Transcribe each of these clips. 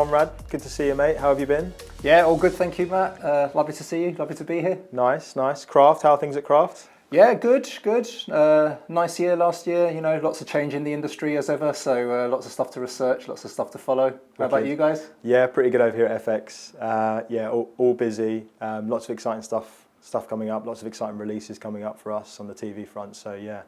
Konrad, good to see you, mate. How have you been? Yeah, all good, thank you, Matt. Lovely to see you, lovely to be here. Nice. Craft, how are things at Craft? Yeah, good. Nice year last year, lots of change in the industry as ever, so lots of stuff to research, lots of stuff to follow. How about you guys? Yeah, pretty good over here at FX. All busy, lots of exciting stuff coming up, lots of exciting releases coming up for us on the TV front, so yeah,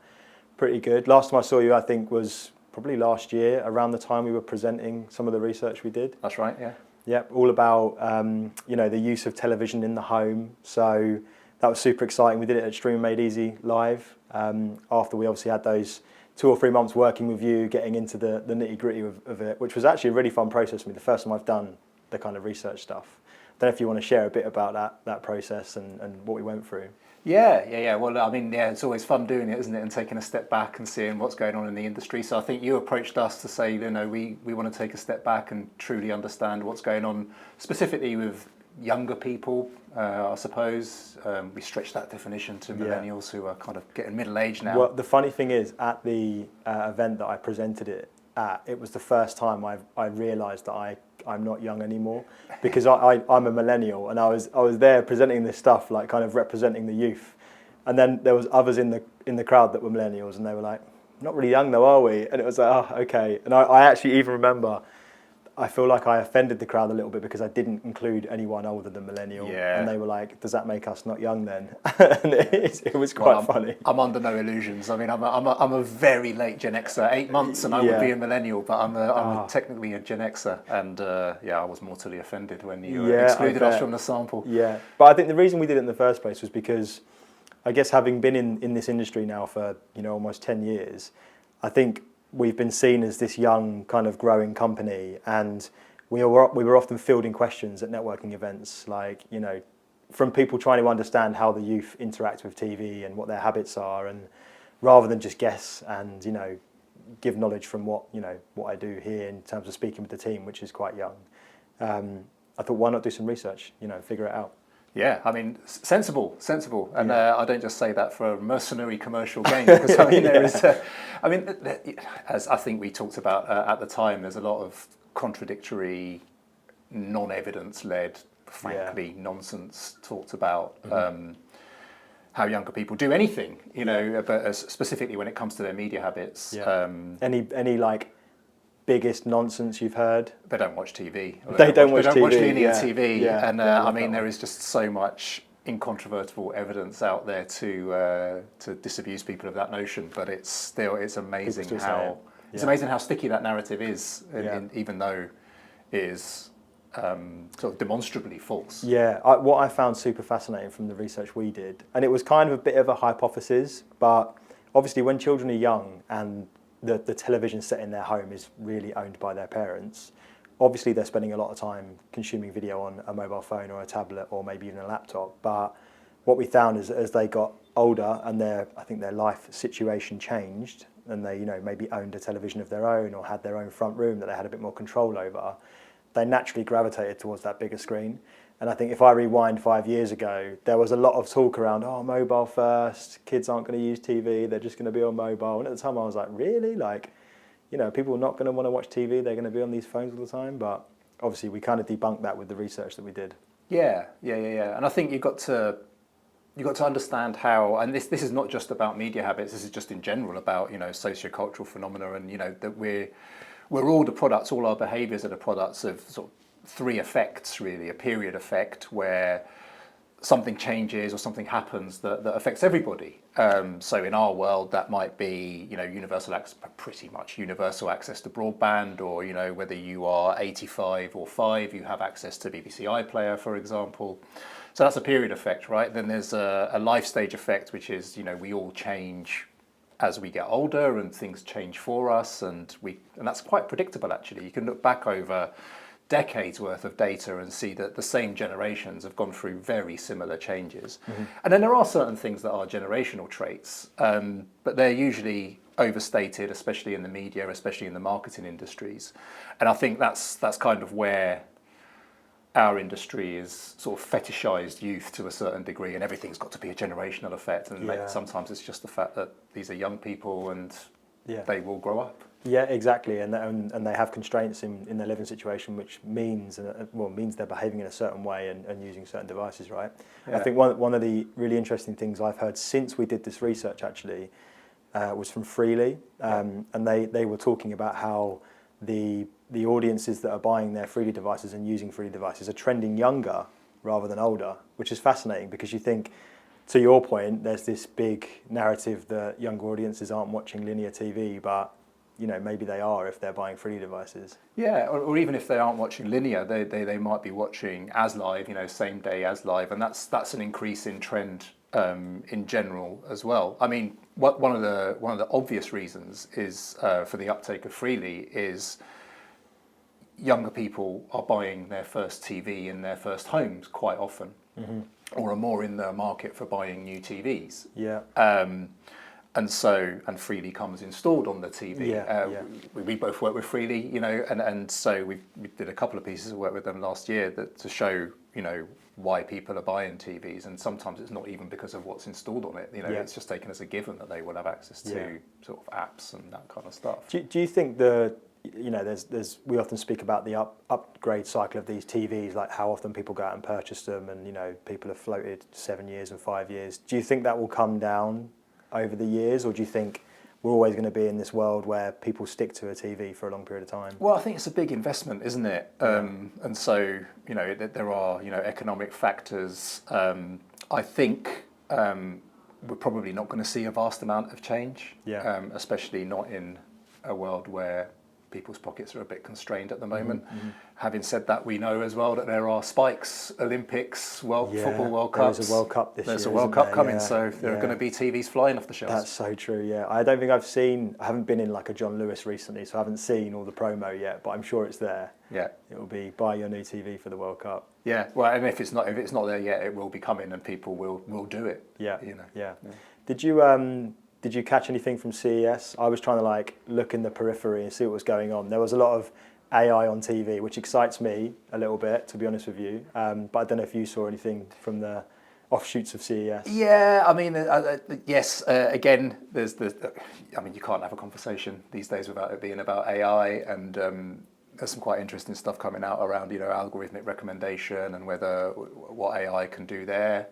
pretty good. Last time I saw you, I think, was probably last year, around the time we were presenting some of the research we did. That's right, yeah. Yep, all about the use of television in the home. So that was super exciting. We did it at Stream Made Easy live. After we obviously had those 2 or 3 months working with you, getting into the nitty gritty of it, which was actually a really fun process for me. The first time I've done the kind of research stuff. I don't know if you want to share a bit about that process and what we went through. Yeah. Well, I mean, it's always fun doing it, isn't it? And taking a step back and seeing what's going on in the industry. So I think you approached us to say, we want to take a step back and truly understand what's going on, specifically with younger people, I suppose. We stretched that definition to millennials who are kind of getting middle-aged now. Well, the funny thing is, at the event that I presented it at, it was the first time I realised that I'm not young anymore, because I'm a millennial, and I was there presenting this stuff, like kind of representing the youth, and then there was others in the crowd that were millennials, and they were like, "Not really young though, are we?" And it was like, "Oh, okay." And I actually even remember, I feel like I offended the crowd a little bit because I didn't include anyone older than millennial, and they were like, "Does that make us not young then?" And it was quite funny. I'm under no illusions. I mean, I'm a very late Gen Xer, 8 months, and I would be a millennial, but I'm technically a Gen Xer, and I was mortally offended when you excluded us from the sample. Yeah, but I think the reason we did it in the first place was because, I guess, having been in this industry now for almost 10 years, I think we've been seen as this young kind of growing company, and we were often fielding questions at networking events, like, from people trying to understand how the youth interact with TV and what their habits are, and rather than just guess and give knowledge from what I do here in terms of speaking with the team, which is quite young. I thought, why not do some research, figure it out. Yeah, I mean, sensible, and I don't just say that for a mercenary commercial gain, because I mean, as I think we talked about at the time, there's a lot of contradictory, non-evidence-led, frankly, nonsense talked about how younger people do anything, but specifically when it comes to their media habits. Yeah. Any like biggest nonsense you've heard? They don't watch TV. They don't watch linear TV, and I mean, there is just so much incontrovertible evidence out there to disabuse people of that notion. But it's amazing how sticky that narrative is, even though it is sort of demonstrably false. Yeah, what I found super fascinating from the research we did, and it was kind of a bit of a hypothesis, but obviously when children are young and the television set in their home is really owned by their parents, obviously they're spending a lot of time consuming video on a mobile phone or a tablet or maybe even a laptop. But what we found is as they got older and I think their life situation changed, and they maybe owned a television of their own or had their own front room that they had a bit more control over, they naturally gravitated towards that bigger screen. And I think if I rewind 5 years ago, there was a lot of talk around, mobile first, kids aren't going to use TV, they're just going to be on mobile. And at the time I was like, really? Like, people are not going to want to watch TV, they're going to be on these phones all the time. But obviously we kind of debunked that with the research that we did. Yeah. And I think you've got to understand how, and this is not just about media habits, this is just in general about, sociocultural phenomena, and, that we're all the products, all our behaviours are the products of sort of 3 effects, really. A period effect where something changes or something happens that affects everybody. So in our world, that might be, universal access, pretty much universal access to broadband, or, whether you are 85 or 5, you have access to BBC iPlayer, for example. So that's a period effect, right? Then there's a life stage effect, which is, we all change as we get older and things change for us, and that's quite predictable, actually. You can look back over decades worth of data and see that the same generations have gone through very similar changes. And then there are certain things that are generational traits, but they're usually overstated, especially in the media, especially in the marketing industries. And I think that's kind of where our industry is sort of fetishized youth to a certain degree, and everything's got to be a generational effect. And sometimes it's just the fact that these are young people and they will grow up. Yeah, exactly, and they have constraints in their living situation, which means they're behaving in a certain way and using certain devices, right? Yeah. I think one of the really interesting things I've heard since we did this research actually was from Freely, and they were talking about how the audiences that are buying their Freely devices and using Freely devices are trending younger rather than older, which is fascinating because you think, to your point, there's this big narrative that younger audiences aren't watching linear TV, but maybe they are if they're buying Freely devices. Yeah, or even if they aren't watching linear, they might be watching as live, same day as live, and that's an increase in trend in general as well. I mean, one of the obvious reasons is for the uptake of Freely is younger people are buying their first TV in their first homes quite often, or are more in the market for buying new TVs. Yeah. And Freely comes installed on the TV. We both work with Freely, and so we did a couple of pieces of work with them last year to show, why people are buying TVs, and sometimes it's not even because of what's installed on it. It's just taken as a given that they will have access to sort of apps and that kind of stuff. Do you think we often speak about the upgrade cycle of these TVs, like how often people go out and purchase them, and people have floated 7 years and 5 years. Do you think that will come down over the years, or do you think we're always going to be in this world where people stick to a TV for a long period of time? Well, I think it's a big investment, isn't it? And so, there are, economic factors. I think we're probably not going to see a vast amount of change, especially not in a world where people's pockets are a bit constrained at the moment. Having said that, we know as well that there are spikes, Olympics, football World Cups. There's a World Cup this year. There's a World Cup coming, so there are going to be TVs flying off the shelves. That's so true, yeah. I don't think I haven't been in like a John Lewis recently, so I haven't seen all the promo yet, but I'm sure it's there. Yeah. It'll be buy your new TV for the World Cup. Yeah, well, and if it's not there yet, it will be coming and people will do it. Yeah, yeah. Did you catch anything from CES? I was trying to look in the periphery and see what was going on. There was a lot of AI on TV, which excites me a little bit, to be honest with you. But I don't know if you saw anything from the offshoots of CES. Yeah, I mean, yes. Again, you can't have a conversation these days without it being about AI, and there's some quite interesting stuff coming out around algorithmic recommendation and what AI can do there.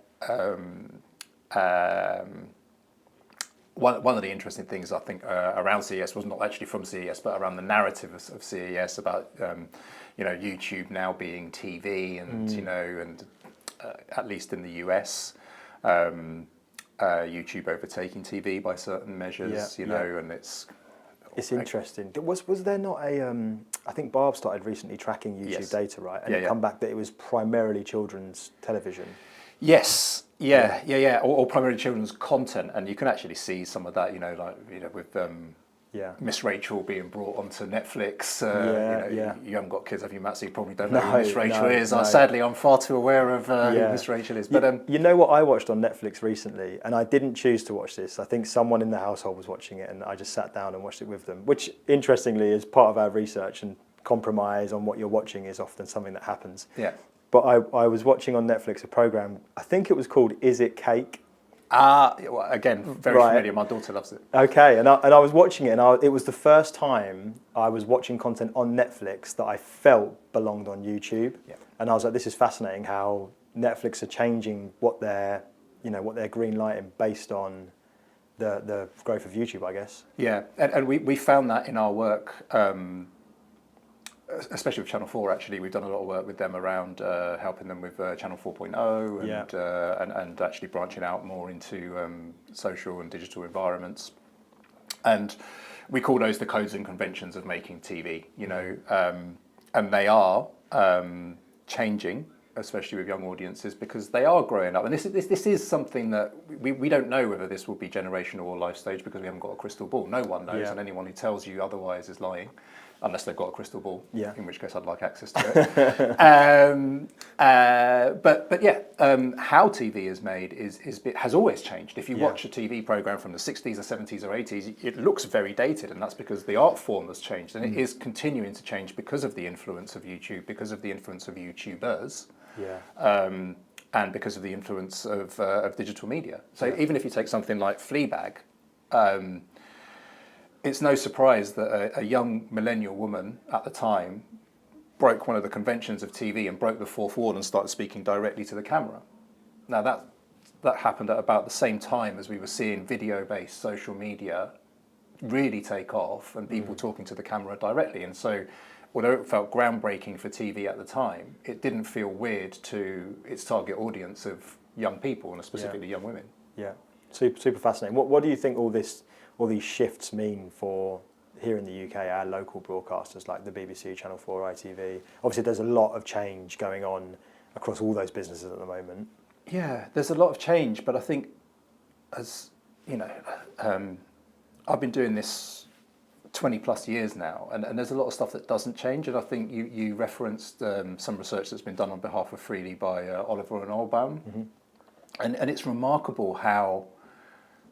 One of the interesting things I think around CES was not actually from CES, but around the narrative of CES about YouTube now being TV, and and at least in the US, YouTube overtaking TV by certain measures, and it's interesting. Was there not I think Barb started recently tracking YouTube data, right? And it come back that it was primarily children's television. Yes. Yeah. Or primarily children's content, and you can actually see some of that, with Miss Rachel being brought onto Netflix. You haven't got kids, have you, Matt? So you probably don't know who Miss Rachel is. No. Sadly, I'm far too aware of who Miss Rachel is. But you know what I watched on Netflix recently, and I didn't choose to watch this. I think someone in the household was watching it, and I just sat down and watched it with them. Which, interestingly, is part of our research, and compromise on what you're watching is often something that happens. Yeah. But I was watching on Netflix a program, I think it was called Is It Cake? Again, very familiar. My daughter loves it. Okay, and I was watching it, and it was the first time I was watching content on Netflix that I felt belonged on YouTube. Yeah. And I was like, this is fascinating how Netflix are changing what they're green lighting based on the growth of YouTube, I guess. Yeah, and we found that in our work. Especially with Channel 4, actually, we've done a lot of work with them around helping them with Channel 4.0 and actually branching out more into social and digital environments. And we call those the codes and conventions of making TV, and they are changing, especially with young audiences, because they are growing up. And this is something that we don't know whether this will be generational or life stage, because we haven't got a crystal ball. No one knows, and anyone who tells you otherwise is lying. Unless they've got a crystal ball, in which case I'd like access to it. How TV is made has always changed. If you watch a TV program from the 60s or 70s or 80s, it looks very dated, and that's because the art form has changed, and it is continuing to change because of the influence of YouTube, because of the influence of YouTubers, and because of the influence of digital media. So even if you take something like Fleabag, it's no surprise that a young millennial woman at the time broke one of the conventions of TV and broke the fourth wall and started speaking directly to the camera. Now that happened at about the same time as we were seeing video-based social media really take off and people talking to the camera directly. And so, although it felt groundbreaking for TV at the time, it didn't feel weird to its target audience of young people, and specifically young women. Yeah, super fascinating. What do you think all these shifts mean for here in the UK, our local broadcasters like the BBC, Channel 4, ITV? Obviously, there's a lot of change going on across all those businesses at the moment. Yeah, there's a lot of change, but I think, as you know, I've been doing this 20 plus years now, and there's a lot of stuff that doesn't change. And I think you referenced some research that's been done on behalf of Freely by Oliver and Olbaum, and it's remarkable how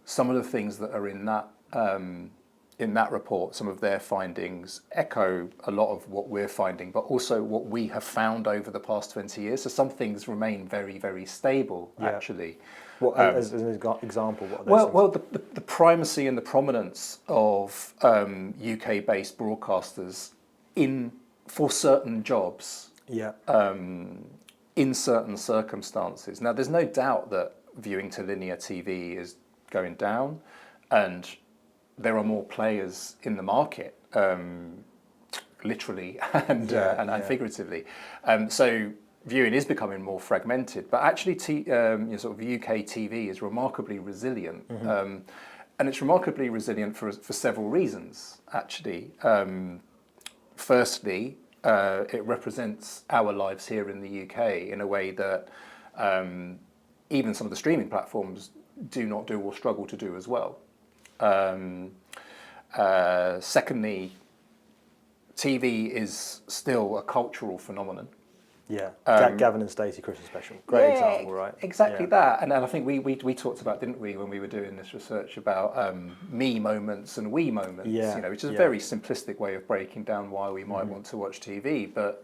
some of the things that are in that report, some of their findings echo a lot of what we're finding, but also what we have found over the past 20 years. So some things remain very, very stable, actually. What, as an example, what are those things? Well, the primacy and the prominence of UK-based broadcasters for certain jobs, in certain circumstances. Now, there's no doubt that viewing to linear TV is going down, and there are more players in the market, literally and figuratively. So viewing is becoming more fragmented, but actually sort of UK TV is remarkably resilient. And it's remarkably resilient for several reasons, actually. Firstly, it represents our lives here in the UK in a way that even some of the streaming platforms do not do or struggle to do as well. Secondly, TV is still a cultural phenomenon. Yeah, Gavin and Stacey Christmas special. Great example, right? Exactly that. And I think we talked about, didn't we, when we were doing this research about me moments and we moments, which is a very simplistic way of breaking down why we might want to watch TV. But,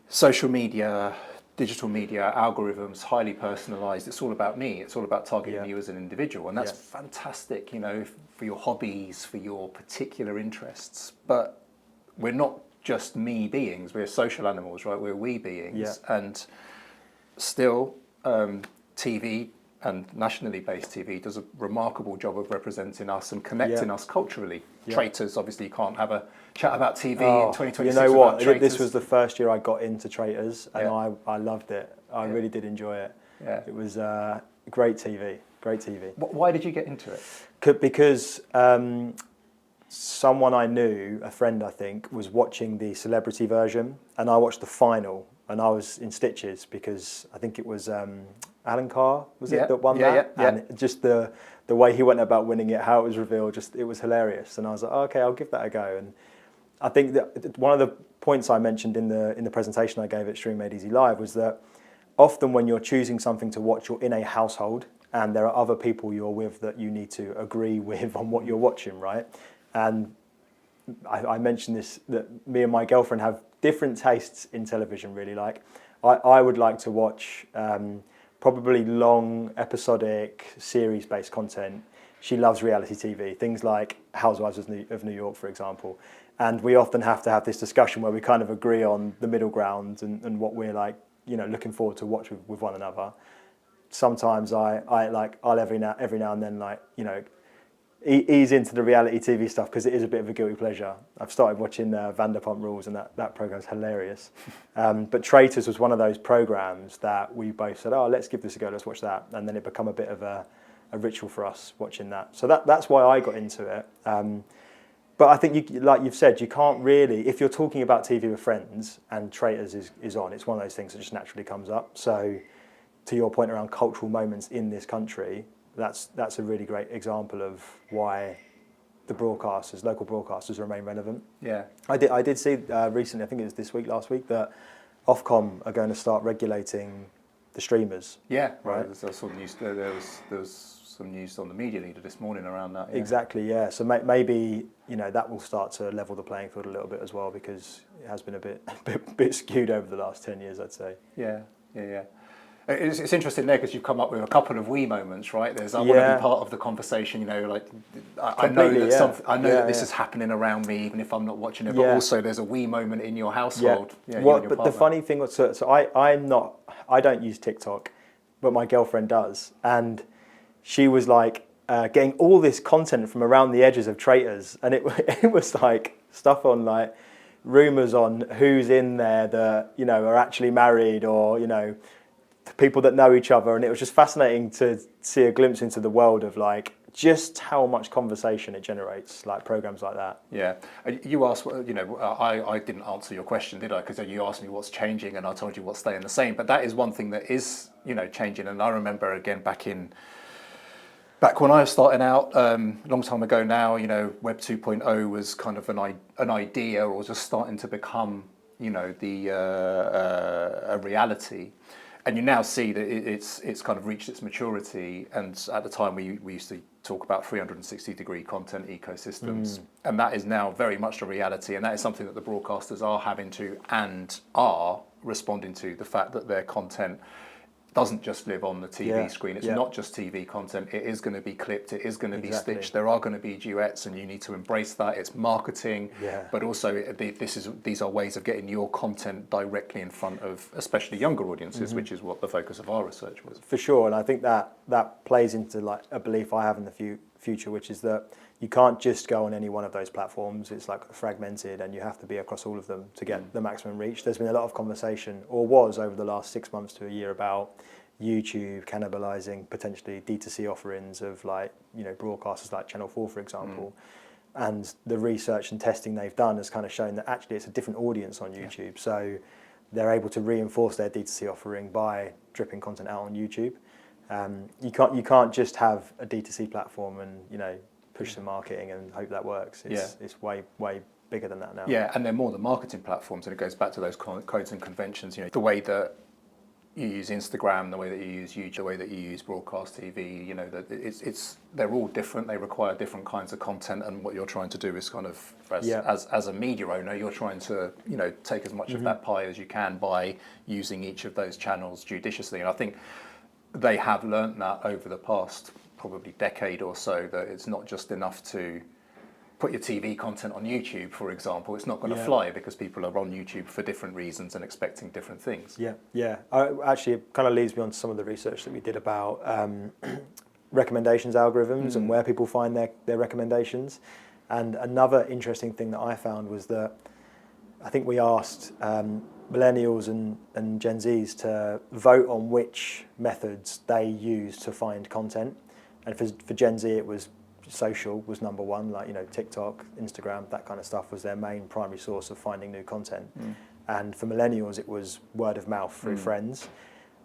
social media, digital media, algorithms, highly personalised, it's all about me. It's all about targeting you as an individual. And that's fantastic, for your hobbies, for your particular interests. But we're not just me beings, we're social animals, right? We're we beings. And still, TV and nationally based TV does a remarkable job of representing us and connecting us culturally. Traitors, obviously, you can't have a chat about TV in 2026. You know what? Traitors. This was the first year I got into Traitors, and I loved it. I really did enjoy it. It was great TV. Great TV. Why did you get into it? Because someone I knew, a friend I think, was watching the celebrity version, and I watched the final, and I was in stitches because I think it was Alan Carr, was it, that won that? And just the way he went about winning it, how it was revealed, it was hilarious. And I was like, okay, I'll give that a go. And I think that one of the points I mentioned in the presentation I gave at Stream Made Easy Live was that often when you're choosing something to watch, you're in a household, and there are other people you're with that you need to agree with on what you're watching, right? And I mentioned this, that me and my girlfriend have different tastes in television, really. Like, I would like to watch probably long, episodic, series-based content. She loves reality TV, things like Housewives of New York, for example. And we often have to have this discussion where we kind of agree on the middle ground and what we're like, looking forward to watch with one another. Sometimes I'll every now and then ease into the reality TV stuff because it is a bit of a guilty pleasure. I've started watching Vanderpump Rules, and that program's hilarious. But Traitors was one of those programs that we both said, oh, let's give this a go, let's watch that. And then it became a bit of a ritual for us watching that. So that's why I got into it. But I think, like you've said, you can't really, if you're talking about TV with friends and Traitors is on, it's one of those things that just naturally comes up. So to your point around cultural moments in this country, that's a really great example of why the local broadcasters remain relevant. Yeah, I did see recently, I think it was last week, that Ofcom are going to start regulating the streamers. Yeah, right. There's some news. There was some news on the media leader this morning around that. Yeah. Exactly. Yeah. So maybe that will start to level the playing field a little bit as well, because it has been a bit skewed over the last 10 years, I'd say. Yeah. It's interesting there because you've come up with a couple of we moments, right? There's I want to be part of the conversation, you know, like I know that that this is happening around me, even if I'm not watching it. But also, there's a we moment in your household. Yeah. But the funny thing was, so I don't use TikTok, but my girlfriend does, and she was like getting all this content from around the edges of Traitors, and it was like stuff on like rumors on who's in there that, you know, are actually married, or, you know, people that know each other, and it was just fascinating to see a glimpse into the world of like just how much conversation it generates, like programs like that. Yeah, you asked, you know, I didn't answer your question, did I? Because you asked me what's changing, and I told you what's staying the same. But that is one thing that is, you know, changing. And I remember again back when I was starting out, a long time ago now, you know, Web 2.0 was kind of an idea, or just starting to become, you know, a reality. And you now see that it's kind of reached its maturity. And at the time, we used to talk about 360-degree content ecosystems. And that is now very much a reality. And that is something that the broadcasters are having to and are responding to, the fact that their content doesn't just live on the TV screen. It's not just TV content. It is going to be clipped. It is going to be stitched. There are going to be duets, and you need to embrace that. It's marketing, but also these are ways of getting your content directly in front of especially younger audiences, which is what the focus of our research was. For sure, and I think that plays into like a belief I have in the future, which is that you can't just go on any one of those platforms. It's like fragmented, and you have to be across all of them to get the maximum reach. There's been a lot of conversation, or was over the last 6 months to a year, about YouTube cannibalizing potentially D2C offerings of, like, you know, broadcasters like Channel 4, for example. And the research and testing they've done has kind of shown that actually it's a different audience on YouTube. So they're able to reinforce their D2C offering by dripping content out on YouTube. You can't just have a D2C platform and, you know, push some marketing and hope that works. It's way bigger than that now. Yeah, and they're more than marketing platforms, and it goes back to those codes and conventions. You know, the way that you use Instagram, the way that you use YouTube, the way that you use broadcast TV. You know, that they're all different. They require different kinds of content, and what you're trying to do is kind of as a media owner, you're trying to, you know, take as much of that pie as you can by using each of those channels judiciously. And I think they have learnt that over the past probably decade or so, that it's not just enough to put your TV content on YouTube, for example. It's not going to fly, because people are on YouTube for different reasons and expecting different things. Actually, it kind of leads me on to some of the research that we did about recommendations algorithms and where people find their recommendations. And another interesting thing that I found was that I think we asked millennials and Gen Zs to vote on which methods they use to find content. And for Gen Z, it was social was number one, like, you know, TikTok, Instagram, that kind of stuff was their main primary source of finding new content. And for millennials, it was word of mouth through friends.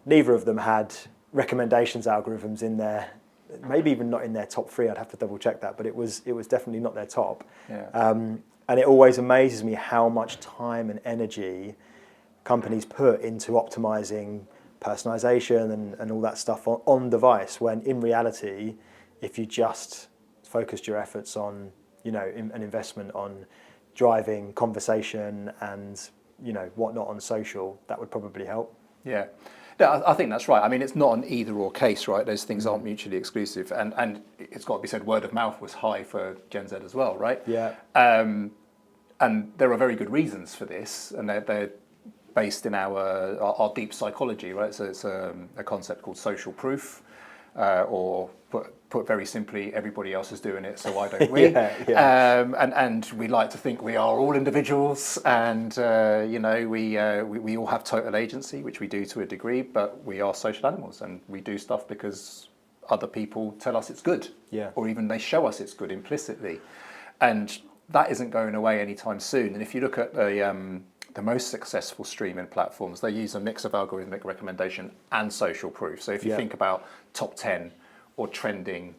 Neither of them had recommendations algorithms in there, maybe even not in their top three. I'd have to double check that, but it was definitely not their top. And it always amazes me how much time and energy companies put into optimizing personalization and all that stuff on device, when in reality, if you just focused your efforts on, you know, an investment on driving conversation and, you know, whatnot on social, that would probably help. Yeah, I think that's right. I mean, it's not an either or case, right? Those things aren't mutually exclusive, and it's got to be said, word of mouth was high for Gen Z as well, right? Yeah. And there are very good reasons for this, and they're based in our deep psychology, right? So it's a concept called social proof, or put very simply, everybody else is doing it, so why don't we? And we like to think we are all individuals, and you know, we all have total agency, which we do to a degree, but we are social animals, and we do stuff because other people tell us it's good, or even they show us it's good implicitly, and that isn't going away anytime soon. And if you look at the most successful streaming platforms, they use a mix of algorithmic recommendation and social proof. So if you think about top 10 or trending,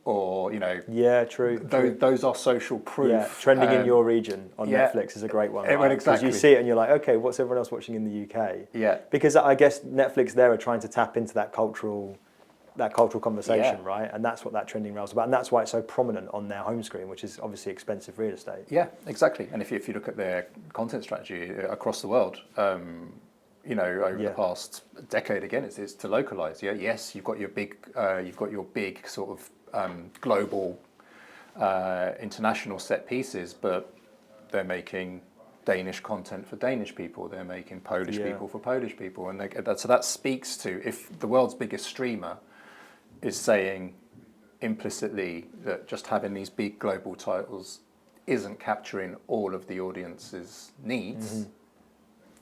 or, you know, true. Those are social proof. Yeah, trending in your region on Netflix is a great one. Right? Exactly. Because you see it and you're like, okay, what's everyone else watching in the UK? Yeah. Because I guess Netflix there are trying to tap into that cultural conversation, right? And that's what that trending rail's about, and that's why it's so prominent on their home screen, which is obviously expensive real estate. Yeah, exactly. And if you look at their content strategy across the world, over Yeah. the past decade. Again, it's to localize. Yeah, yes, you've got your big sort of global international set pieces, but they're making Danish content for Danish people. They're making Polish Yeah. people for Polish people, and so that speaks to, if the world's biggest streamer is saying implicitly that just having these big global titles isn't capturing all of the audience's needs,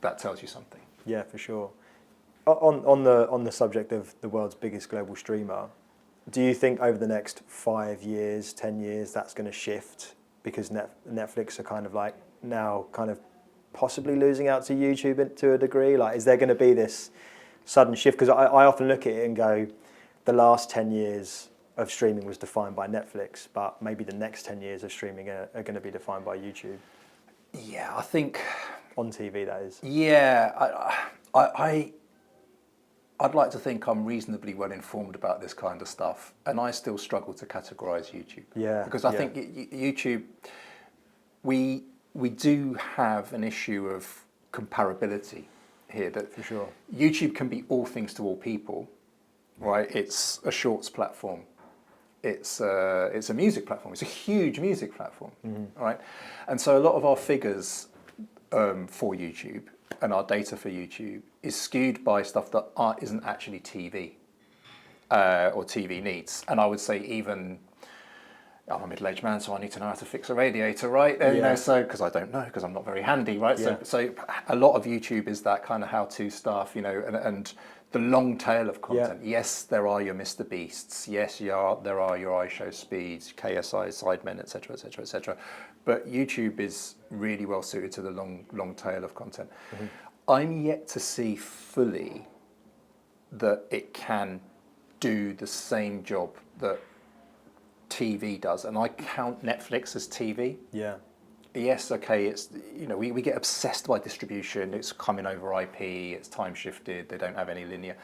that tells you something. Yeah, for sure. On the subject of the world's biggest global streamer, do you think over the next 5 years, 10 years, that's going to shift because Netflix are kind of like now kind of possibly losing out to YouTube to a degree? Like, is there going to be this sudden shift? Because I often look at it and go, the last 10 years of streaming was defined by Netflix, but maybe the next 10 years of streaming are going to be defined by YouTube. Yeah, I think On TV, that is. Yeah, I'd like to think I'm reasonably well informed about this kind of stuff, and I still struggle to categorise YouTube. Yeah, because I yeah. think YouTube, we do have an issue of comparability here. That For sure. YouTube can be all things to all people, right? It's a shorts platform. It's a music platform. It's a huge music platform, right? And so a lot of our figures for YouTube and our data for YouTube is skewed by stuff that isn't actually TV or TV needs. And I would say even, I'm a middle-aged man, so I need to know how to fix a radiator, right? So because I don't know, because I'm not very handy, right? Yeah. So a lot of YouTube is that kind of how-to stuff, and the long tail of content. Yeah. Yes, there are your Mr. Beasts. Yes, there are your iShow Speeds, KSI, Sidemen, etc., etc., etc. But YouTube is really well suited to the long tail of content. I'm yet to see fully that it can do the same job that TV does, and I count Netflix as TV. Yeah. Yes, okay, it's, we get obsessed by distribution. It's coming over IP, it's time shifted, they don't have any linear.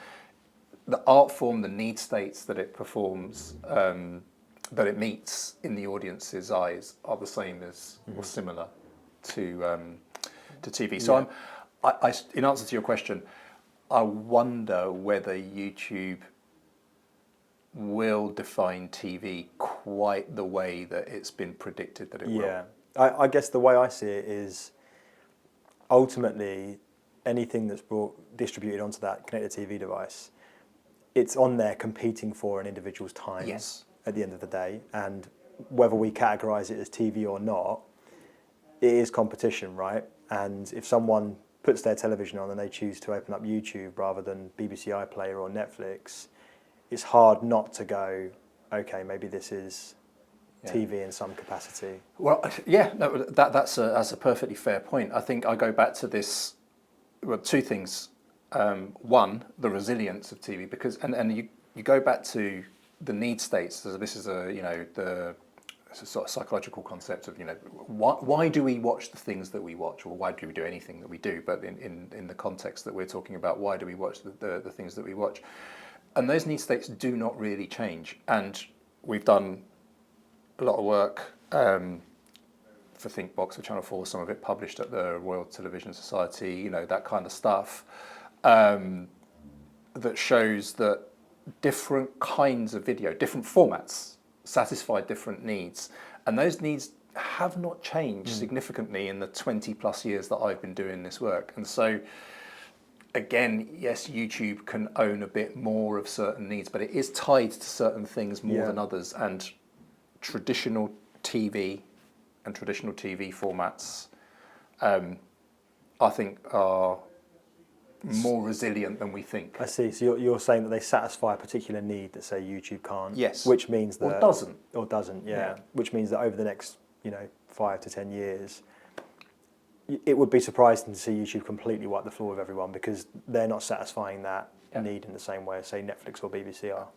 The art form, the need states that it performs, that it meets in the audience's eyes are the same as or similar to TV. So I, in answer to your question, I wonder whether YouTube will define TV quite the way that it's been predicted that it will. Yeah. I guess the way I see it is ultimately anything that's distributed onto that connected TV device, it's on there competing for an individual's time at the end of the day. And whether we categorise it as TV or not, it is competition, right? And if someone puts their television on and they choose to open up YouTube rather than BBC iPlayer or Netflix, it's hard not to go, okay, maybe this is TV in some capacity. Well, yeah, no, that's a perfectly fair point. I think I go back to this, well, two things. One, the resilience of TV, because and you go back to the need states. So this is it's a sort of psychological concept of why do we watch the things that we watch, or why do we do anything that we do? But in the context that we're talking about, why do we watch the things that we watch? And those need states do not really change. And we've done a lot of work for Thinkbox, for Channel 4, some of it published at the Royal Television Society, that kind of stuff, that shows that different kinds of video, different formats, satisfy different needs. And those needs have not changed significantly in the 20 plus years that I've been doing this work. And so, again, yes, YouTube can own a bit more of certain needs, but it is tied to certain things more than others. And traditional TV and traditional TV formats, I think, are more resilient than we think. I see. So you're saying that they satisfy a particular need that, say, YouTube can't. Yes. Which means that or doesn't. Yeah. Which means that over the next 5 to 10 years, it would be surprising to see YouTube completely wipe the floor with everyone because they're not satisfying that need in the same way as, say, Netflix or BBC are.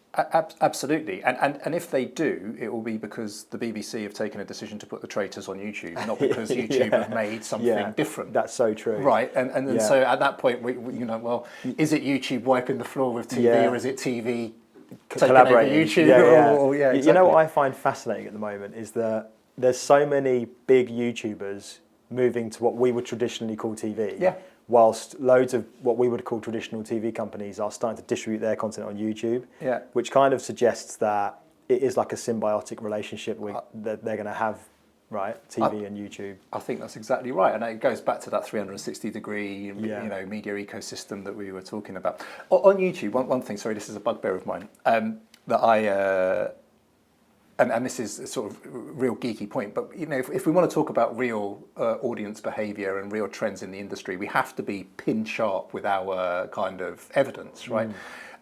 Absolutely. And if they do, it will be because the BBC have taken a decision to put the traitors on YouTube, not because YouTube have made something different. That's so true. Right. And so at that point, is it YouTube wiping the floor with TV or is it TV collaborating YouTube? Exactly. You know what I find fascinating at the moment is that there's so many big YouTubers moving to what we would traditionally call TV. Yeah. whilst loads of what we would call traditional TV companies are starting to distribute their content on YouTube, Yeah. which kind of suggests that it is like a symbiotic relationship that they're going to have, right? TV and YouTube. I think that's exactly right, and it goes back to that 360-degree, Yeah. you know, media ecosystem that we were talking about. On YouTube, one thing. Sorry, this is a bugbear of mine that I. And this is a sort of real geeky point, but you know, if we want to talk about real audience behaviour and real trends in the industry, we have to be pin sharp with our kind of evidence, right?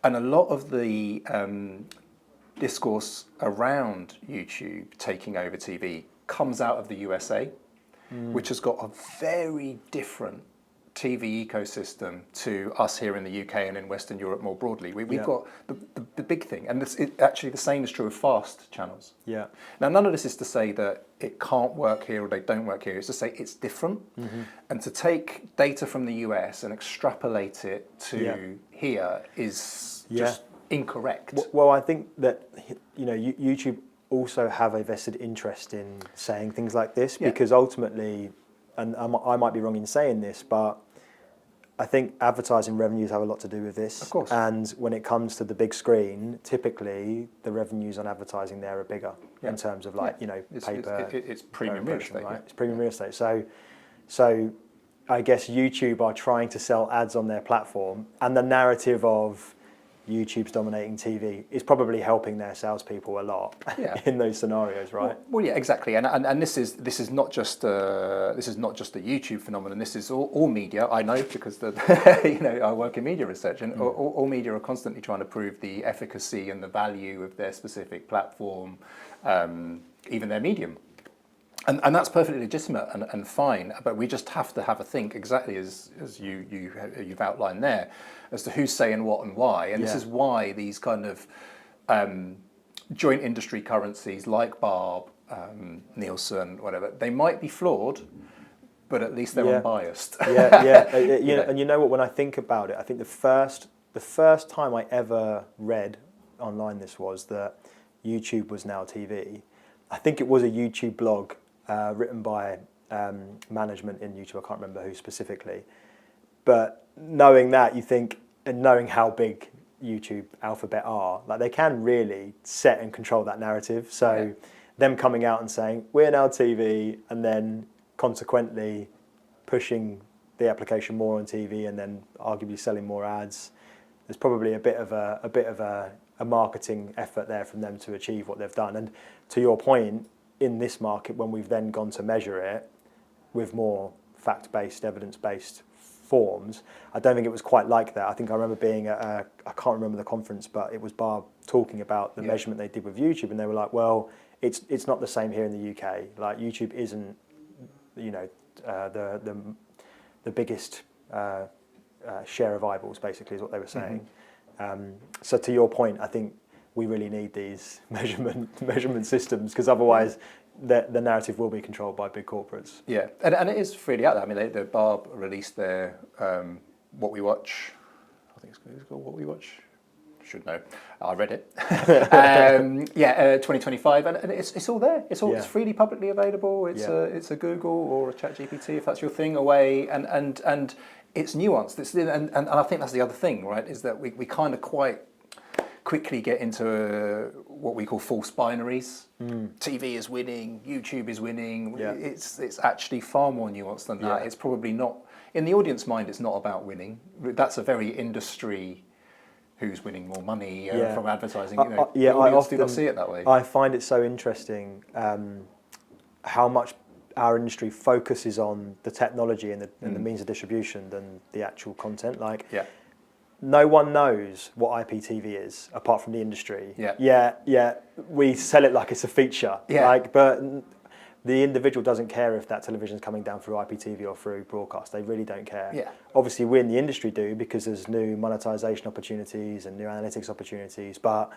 And a lot of the discourse around YouTube taking over TV comes out of the USA, which has got a very different TV ecosystem to us here in the UK and in Western Europe more broadly. We've got the big thing, and actually the same is true of fast channels. Yeah. Now, none of this is to say that it can't work here or they don't work here. It's to say it's different, and to take data from the US and extrapolate it to here is just incorrect. Well, I think that, you know, YouTube also have a vested interest in saying things like this because ultimately, and I might be wrong in saying this, but I think advertising revenues have a lot to do with this. Of course. And when it comes to the big screen, typically the revenues on advertising there are bigger in terms of like, you know, paper. It's premium real estate, right? It's premium real estate. So I guess YouTube are trying to sell ads on their platform, and the narrative of YouTube's dominating TV is probably helping their salespeople a lot in those scenarios, right? Well, yeah, exactly, and this is not just a YouTube phenomenon. This is all media. I know because you know, I work in media research, and all media are constantly trying to prove the efficacy and the value of their specific platform, even their medium. And that's perfectly legitimate and fine, but we just have to have a think exactly as you've outlined there, as to who's saying what and why. And this is why these kind of joint industry currencies like Barb, Nielsen, whatever, they might be flawed, but at least they're unbiased. And you know what? When I think about it, I think the first time I ever read online this was that YouTube was now TV. I think it was a YouTube blog. Written by management in YouTube, I can't remember who specifically, but knowing that, you think, and knowing how big YouTube Alphabet are, like they can really set and control that narrative. So them coming out and saying we're now TV, and then consequently pushing the application more on TV, and then arguably selling more ads, there's probably a bit of a marketing effort there from them to achieve what they've done. And to your point, in this market, when we've then gone to measure it with more fact-based, evidence-based forms, I don't think it was quite like that. I think I remember being at I can't remember the conference, but it was Barb talking about the measurement they did with YouTube, and they were like, well, it's not the same here in the UK. Like YouTube isn't, you know, the biggest share of eyeballs, basically, is what they were saying. So to your point, I think we really need these measurement systems, because otherwise the narrative will be controlled by big corporates. Yeah, and it is freely out there. I mean, the Barb released their What We Watch. I think it's called What We Watch. Should know. I read it. 2025, and it's all there. It's freely publicly available. It's a Google or a ChatGPT, if that's your thing, away, and it's nuanced. And I think that's the other thing, right? Is that we kind of quite quickly get into what we call false binaries. TV is winning, YouTube is winning. It's actually far more nuanced than that. It's probably not, in the audience mind, it's not about winning. That's a very industry, who's winning more money from advertising. You know, the audience do not see it that way. I find it so interesting how much our industry focuses on the technology and the means of distribution than the actual content. No one knows what IPTV is apart from the industry. We sell it like it's a feature. But the individual doesn't care if that television's coming down through IPTV or through broadcast. They really don't care. Obviously, we in the industry do, because there's new monetization opportunities and new analytics opportunities. But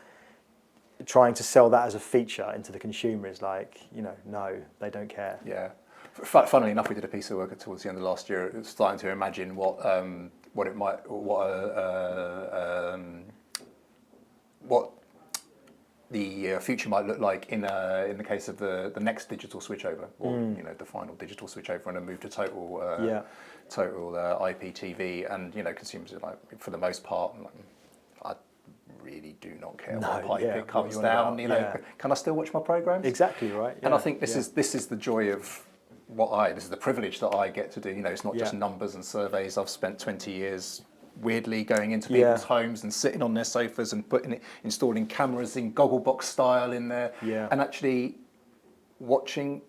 trying to sell that as a feature into the consumer is like, no, they don't care. Funnily enough, we did a piece of work towards the end of last year. It was starting to imagine what the future might look like in the case of the next digital switchover, or the final digital switchover and a move to total IPTV, and consumers are like, for the most part, like, I really do not care what pipe it comes down. Can I still watch my programs? Exactly right. And I think this is the joy of this is the privilege that I get to do. It's not just numbers and surveys. I've spent 20 years weirdly going into people's homes and sitting on their sofas and installing cameras in Gogglebox style in there, and actually watching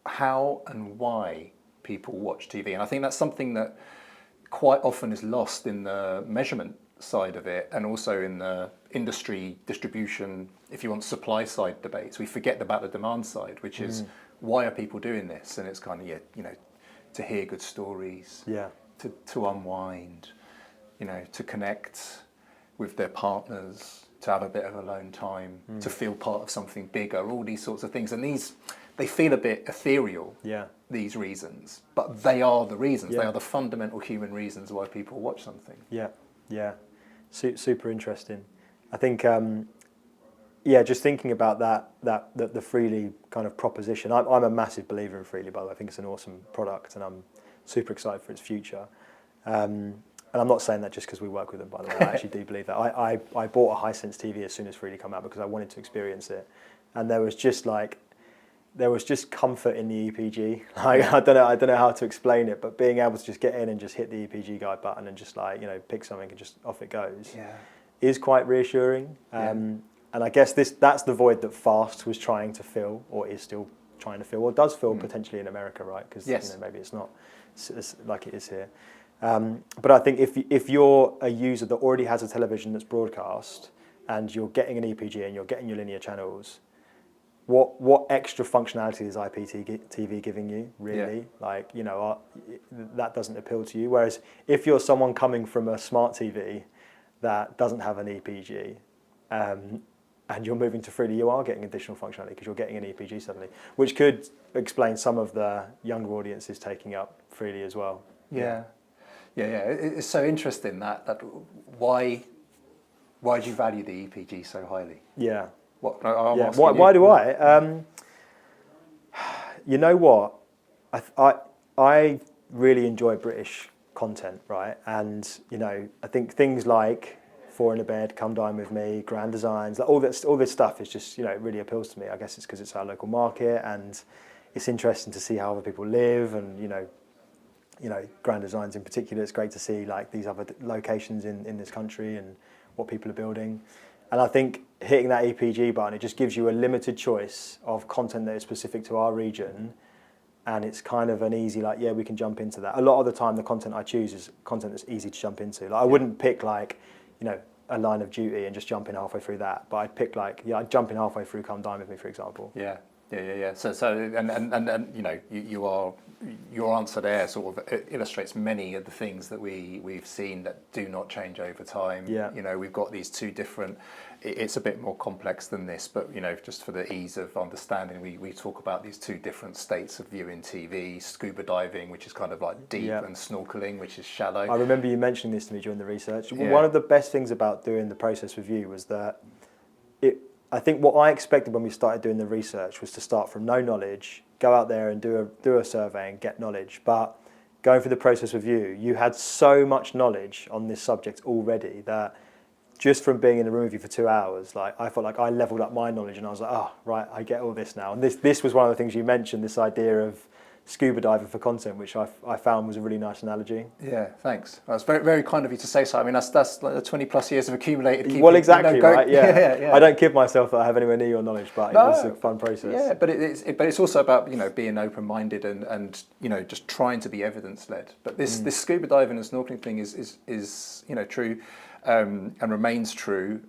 how and why people watch TV. And I think that's something that quite often is lost in the measurement side of it, and also in the industry distribution, if you want, supply side debates. We forget about the demand side, which is why are people doing this? And it's kind of to hear good stories, to unwind, to connect with their partners, to have a bit of alone time, to feel part of something bigger, all these sorts of things. And they feel a bit ethereal, these reasons, but they are the reasons. They are the fundamental human reasons why people watch something. Super interesting. I think, just thinking about the Freely kind of proposition. I'm a massive believer in Freely, by the way. I think it's an awesome product, and I'm super excited for its future. And I'm not saying that just because we work with them, by the way. I actually do believe that. I bought a Hisense TV as soon as Freely came out because I wanted to experience it, and there was just comfort in the EPG. I don't know how to explain it, but being able to just get in and just hit the EPG guide button and just pick something and just off it goes is quite reassuring. And I guess that's the void that Fast was trying to fill, or is still trying to fill, or does fill potentially in America, right? Because maybe it's not like it is here. But I think if you're a user that already has a television that's broadcast and you're getting an EPG and you're getting your linear channels, what extra functionality is IPTV giving you, really? That doesn't appeal to you. Whereas if you're someone coming from a smart TV that doesn't have an EPG, and you're moving to Freely, you are getting additional functionality because you're getting an EPG suddenly, which could explain some of the younger audiences taking up Freely as well. It's so interesting that why do you value the EPG so highly? Why do I? You know what? I really enjoy British content, right? And I think things like Four in a Bed, Come Dine With Me, Grand Designs, all this stuff is just it really appeals to me. I guess it's because it's our local market, and it's interesting to see how other people live, and Grand Designs in particular. It's great to see these other locations in this country and what people are building. And I think hitting that EPG button, it just gives you a limited choice of content that is specific to our region, and it's kind of an easy we can jump into that. A lot of the time, the content I choose is content that's easy to jump into. I wouldn't pick a Line of Duty and just jump in halfway through that, but I'd pick I'd jump in halfway through Come Dine With Me, for example. So your answer there sort of illustrates many of the things that we've seen that do not change over time. We've got these two different. It's a bit more complex than this, but just for the ease of understanding, we talk about these two different states of viewing TV: scuba diving, which is kind of like deep, and snorkelling, which is shallow. I remember you mentioning this to me during the research. One of the best things about doing the process review was that I think what I expected when we started doing the research was to start from no knowledge, go out there and do a survey and get knowledge. But going through the process review, you had so much knowledge on this subject already that just from being in the room with you for 2 hours, I felt like I leveled up my knowledge, and I was like, oh, right, I get all this now. And this was one of the things you mentioned, this idea of scuba diving for content, which I found was a really nice analogy. Yeah, thanks. That's very, very kind of you to say so. I mean, that's like 20 plus years of accumulated. Exactly, right? Yeah. I don't kid myself that I have anywhere near your knowledge, but it was a fun process. Yeah, but it's also about being open-minded and just trying to be evidence-led. But this scuba diving and snorkeling thing is true, and remains true,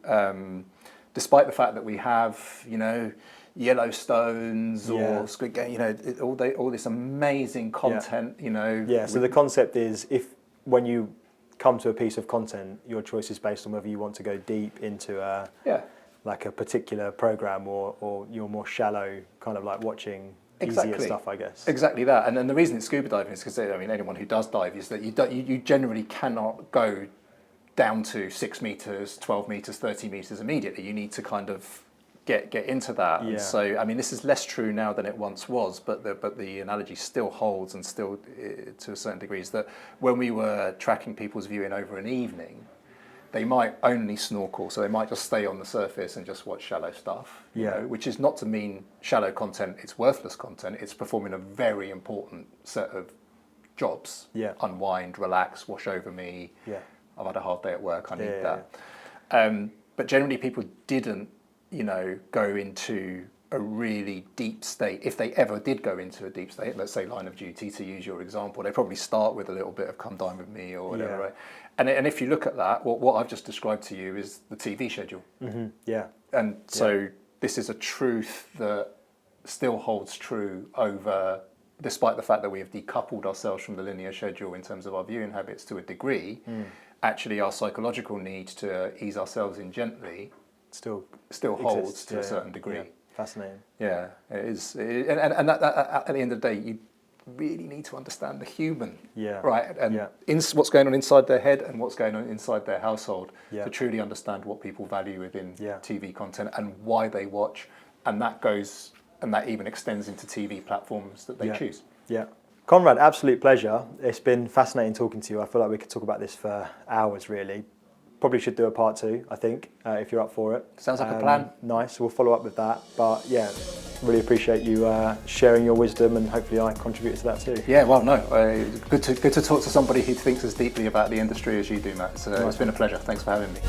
despite the fact that we have Yellowstones or Squid Game, all this amazing content, So the concept is, when you come to a piece of content, your choice is based on whether you want to go deep into a particular program, or you're more shallow, kind of watching easier stuff, I guess. Exactly that. And then the reason it's scuba diving is because anyone who does dive is that you generally cannot go down to 6 meters, 12 meters, 30 meters immediately. You need to kind of get into that. Yeah. And so, I mean, this is less true now than it once was, but the analogy still holds, and still to a certain degree, is that when we were tracking people's viewing over an evening, they might only snorkel, so they might just stay on the surface and just watch shallow stuff, you Yeah. know, which is not to mean shallow content, it's worthless content. It's performing a very important set of jobs. Yeah. Unwind, relax, wash over me. Yeah. I've had a hard day at work, I need Yeah, that. But generally people didn't, you know, go into a really deep state. If they ever did go into a deep state, let's say line of duty, to use your example, they probably start with a little bit of come dine with me or whatever, Yeah. right? And if you look at that, what I've just described to you is the TV schedule. Mm-hmm. Yeah. And so this is a truth that still holds true over, despite the fact that we have decoupled ourselves from the linear schedule in terms of our viewing habits to a degree, actually our psychological need to ease ourselves in gently Still holds exists. to a certain degree. Yeah. Fascinating. Yeah, it is. And that, at the end of the day, you really need to understand the human, Yeah. right? And Yeah. what's going on inside their head and what's going on inside their household Yeah. to truly understand what people value within Yeah. TV content and why they watch. And that even extends into TV platforms that they Yeah. choose. Yeah. Konrad, absolute pleasure. It's been fascinating talking to you. I feel like we could talk about this for hours, really. Probably should do a part 2, I think, if you're up for it. Sounds like a plan. Nice, we'll follow up with that. But yeah, really appreciate you sharing your wisdom, and hopefully I contributed to that too. Yeah, well, no, good to talk to somebody who thinks as deeply about the industry as you do, Matt. So it's been a pleasure. Thanks for having me.